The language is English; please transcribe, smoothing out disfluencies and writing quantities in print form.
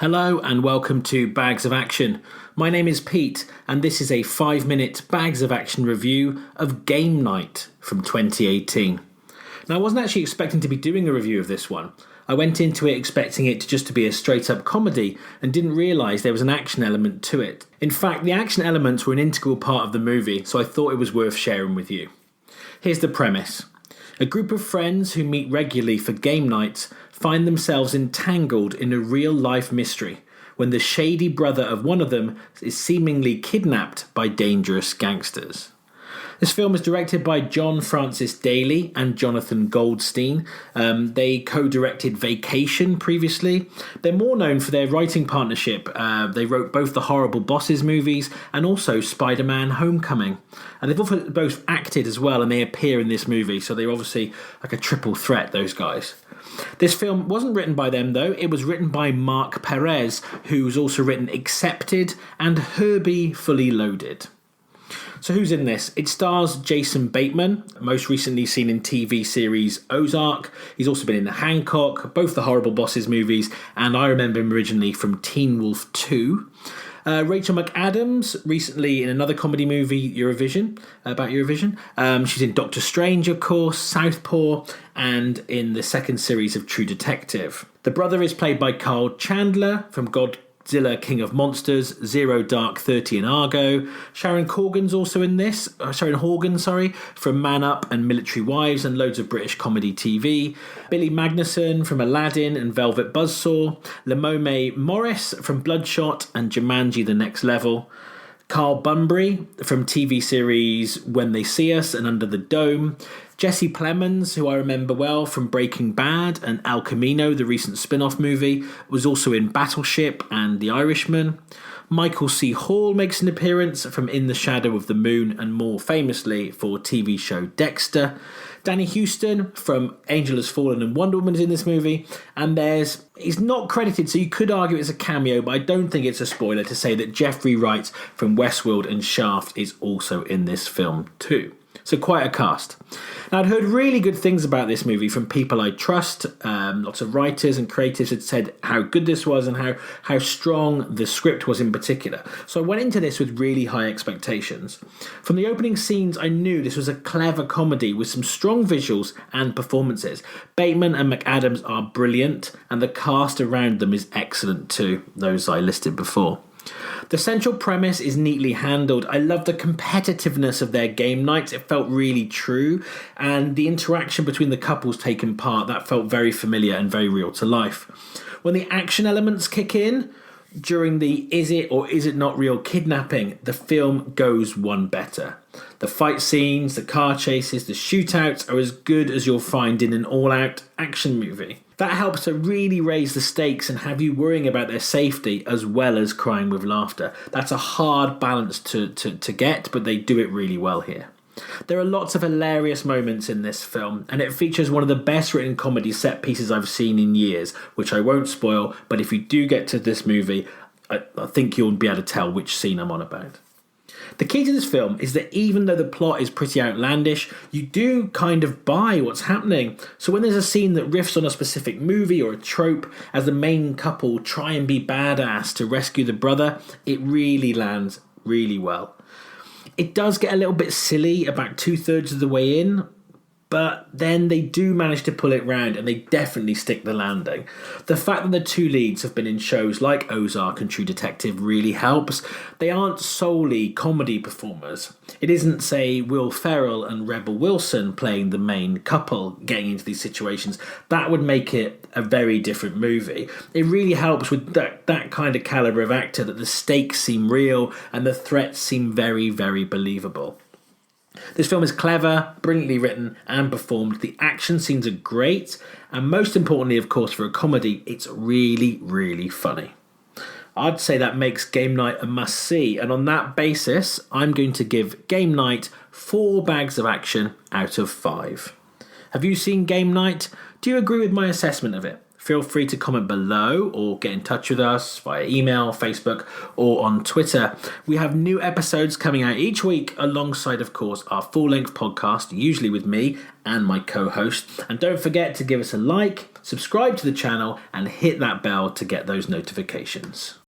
Hello and welcome to Bags of Action. My name is Pete and this is a 5-minute Bags of Action review of Game Night from 2018. Now I wasn't actually expecting to be doing a review of this one. I went into it expecting it just to be a straight up comedy and didn't realise there was an action element to it. In fact, the action elements were an integral part of the movie, so I thought it was worth sharing with you. Here's the premise. A group of friends who meet regularly for game nights find themselves entangled in a real-life mystery when the shady brother of one of them is seemingly kidnapped by dangerous gangsters. This film is directed by John Francis Daley and Jonathan Goldstein. They co-directed Vacation previously. They're more known for their writing partnership. They wrote both the Horrible Bosses movies and also Spider-Man Homecoming. And they've both acted as well, and they appear in this movie, so they're obviously like a triple threat, those guys. This film wasn't written by them, though. It was written by Mark Perez, who's also written Accepted and Herbie Fully Loaded. So who's in this? It stars Jason Bateman, most recently seen in TV series Ozark. He's also been in Hancock, both the Horrible Bosses movies, and I remember him originally from Teen Wolf 2. Rachel McAdams, recently in another comedy movie, about Eurovision. She's in Doctor Strange, of course, Southpaw, and in the second series of True Detective. The brother is played by Carl Chandler from Godzilla King of Monsters, Zero Dark 30 and Argo. Sharon Horgan's also in this. From Man Up and Military Wives and loads of British comedy TV. Billy Magnussen from Aladdin and Velvet Buzzsaw. Lamorne Morris from Bloodshot and Jumanji The Next Level. Carl Bunbury from TV series When They See Us and Under the Dome. Jesse Plemons, who I remember well from Breaking Bad and El Camino, the recent spin-off movie, was also in Battleship and The Irishman. Michael C. Hall makes an appearance from In the Shadow of the Moon and more famously for TV show Dexter. Danny Houston from Angel Has Fallen and Wonder Woman is in this movie. And he's not credited, so you could argue it's a cameo, but I don't think it's a spoiler to say that Jeffrey Wright from Westworld and Shaft is also in this film too. So quite a cast. Now, I'd heard really good things about this movie from people I trust. Lots of writers and creatives had said how good this was and how strong the script was in particular. So I went into this with really high expectations. From the opening scenes, I knew this was a clever comedy with some strong visuals and performances. Bateman and McAdams are brilliant, and the cast around them is excellent too, those I listed before. The central premise is neatly handled. I love the competitiveness of their game nights. It felt really true. And the interaction between the couples taking part, that felt very familiar and very real to life. When the action elements kick in, during the is it or is it not real kidnapping, the film goes one better. The fight scenes, the car chases, the shootouts are as good as you'll find in an all-out action movie. That helps to really raise the stakes and have you worrying about their safety as well as crying with laughter. That's a hard balance to get, but they do it really well here. There are lots of hilarious moments in this film, and it features one of the best written comedy set pieces I've seen in years, which I won't spoil, but if you do get to this movie, I think you'll be able to tell which scene I'm on about. The key to this film is that even though the plot is pretty outlandish, you do kind of buy what's happening. So when there's a scene that riffs on a specific movie or a trope, as the main couple try and be badass to rescue the brother, it really lands really well. It does get a little bit silly about 2/3 of the way in, but then they do manage to pull it round and they definitely stick the landing. The fact that the two leads have been in shows like Ozark and True Detective really helps. They aren't solely comedy performers. It isn't, say, Will Ferrell and Rebel Wilson playing the main couple getting into these situations. That would make it a very different movie. It really helps with that kind of calibre of actor that the stakes seem real and the threats seem very, very believable. This film is clever, brilliantly written and performed. The action scenes are great, and most importantly, of course, for a comedy, it's really, really funny. I'd say that makes Game Night a must-see, and on that basis, I'm going to give Game Night 4 bags of action out of 5. Have you seen Game Night? Do you agree with my assessment of it? feel free to comment below or get in touch with us via email, Facebook, or on Twitter. We have new episodes coming out each week alongside, of course, our full-length podcast, usually with me and my co-host. And don't forget to give us a like, subscribe to the channel, and hit that bell to get those notifications.